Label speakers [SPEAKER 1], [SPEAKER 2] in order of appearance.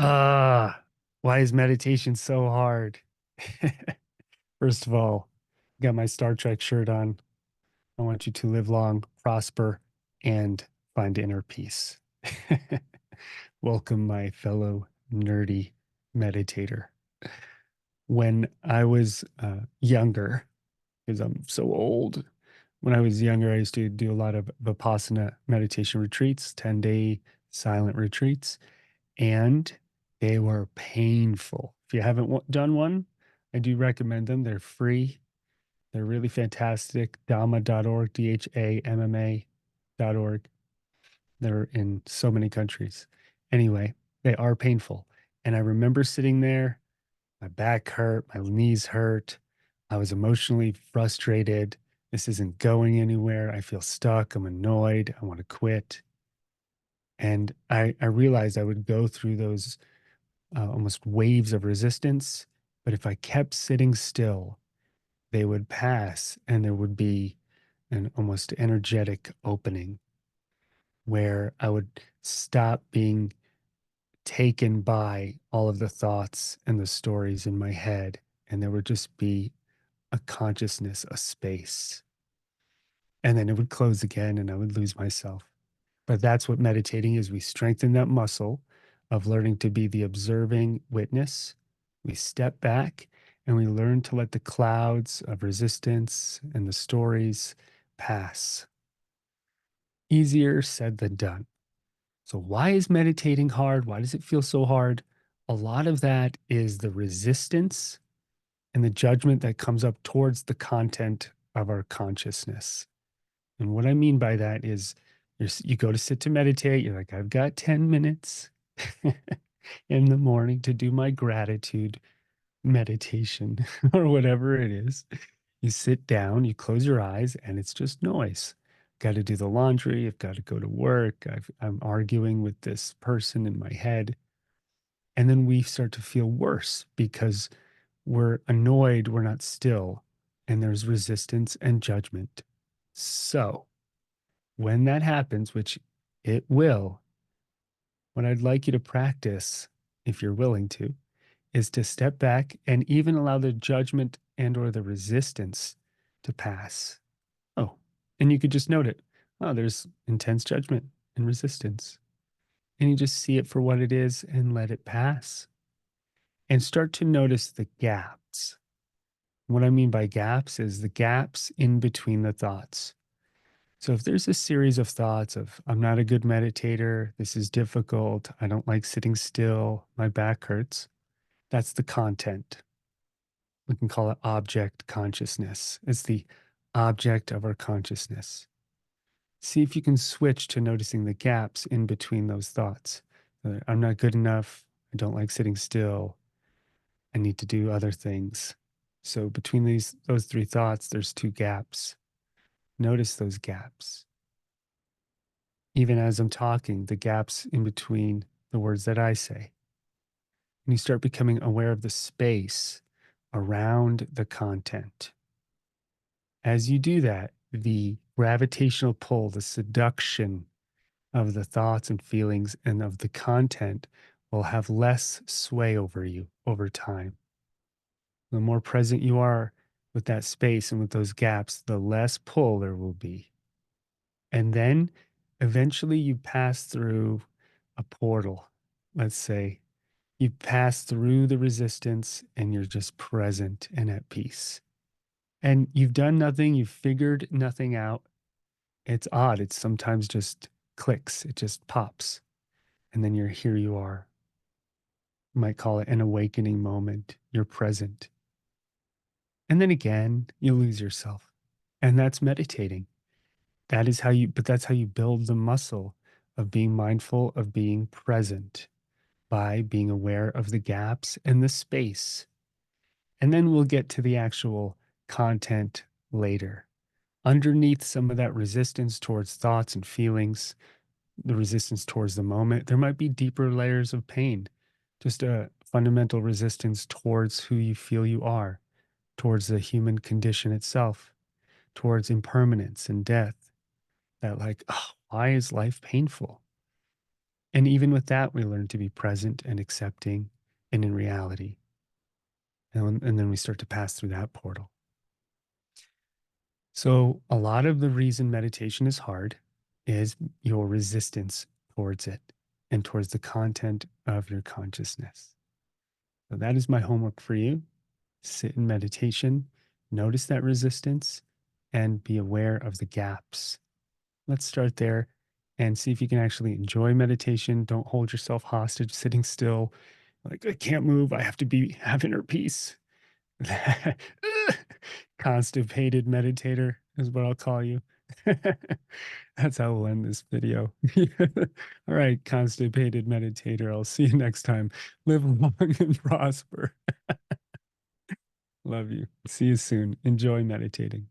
[SPEAKER 1] Ah, why is meditation so hard? First of all, got my Star Trek shirt on. I want you to live long, prosper, and find inner peace. Welcome, my fellow nerdy meditator. When I was younger, because I'm so old, when I was younger, I used to do a lot of Vipassana meditation retreats, 10-day silent retreats, and they were painful. If you haven't done one, I do recommend them. They're free. They're really fantastic. Dhamma.org, DHAMMA.org. They're in so many countries. Anyway, they are painful. And I remember sitting there, my back hurt, my knees hurt. I was emotionally frustrated. This isn't going anywhere. I feel stuck. I'm annoyed. I want to quit. And I realized I would go through those almost waves of resistance. But if I kept sitting still, they would pass and there would be an almost energetic opening where I would stop being taken by all of the thoughts and the stories in my head. And there would just be a consciousness, a space. And then it would close again and I would lose myself. But that's what meditating is. We strengthen that muscle of learning to be the observing witness. We step back and we learn to let the clouds of resistance and the stories pass. Easier said than done. So, why is meditating hard? Why does it feel so hard? A lot of that is the resistance and the judgment that comes up towards the content of our consciousness. And what I mean by that is you go to sit to meditate, you're like, I've got 10 minutes in the morning to do my gratitude meditation or whatever it is. You sit down, you close your eyes, and it's just noise. Got to do the laundry. I've got to go to work. I'm arguing with this person in my head. And then we start to feel worse because we're annoyed, we're not still, and there's resistance and judgment. So, when that happens, which it will, what I'd like you to practice, if you're willing to, is to step back and even allow the judgment and or the resistance to pass. Oh, and you could just note it. Oh, there's intense judgment and resistance. And you just see it for what it is and let it pass. And start to notice the gaps. What I mean by gaps is the gaps in between the thoughts. So if there's a series of thoughts of, I'm not a good meditator, this is difficult, I don't like sitting still, my back hurts, that's the content. We can call it object consciousness. It's the object of our consciousness. See if you can switch to noticing the gaps in between those thoughts. I'm not good enough. I don't like sitting still. I need to do other things. So between those three thoughts, there's two gaps. Notice those gaps. Even as I'm talking, the gaps in between the words that I say. And you start becoming aware of the space around the content. As you do that, the gravitational pull, the seduction of the thoughts and feelings and of the content will have less sway over you over time. The more present you are with that space and with those gaps, the less pull there will be. And then eventually you pass through a portal. Let's say you pass through the resistance and you're just present and at peace. And you've done nothing, you've figured nothing out. It's odd. It's sometimes just clicks, it just pops. And then here you are. You might call it an awakening moment. You're present. And then again, you lose yourself. And that's meditating. But that's how you build the muscle of being mindful, of being present by being aware of the gaps and the space. And then we'll get to the actual content later. Underneath some of that resistance towards thoughts and feelings, the resistance towards the moment, there might be deeper layers of pain, just a fundamental resistance towards who you feel you are, towards the human condition itself, towards impermanence and death. That, like, oh, why is life painful? And even with that, we learn to be present and accepting and in reality. And then we start to pass through that portal. So, a lot of the reason meditation is hard is your resistance towards it and towards the content of your consciousness. So, that is my homework for you. Sit in meditation, notice that resistance, and be aware of the gaps. Let's start there and see if you can actually enjoy meditation. Don't hold yourself hostage sitting still. Like, I can't move. I have to have inner peace. Constipated meditator is what I'll call you. That's how we'll end this video. All right, constipated meditator. I'll see you next time. Live long and prosper. Love you. See you soon. Enjoy meditating.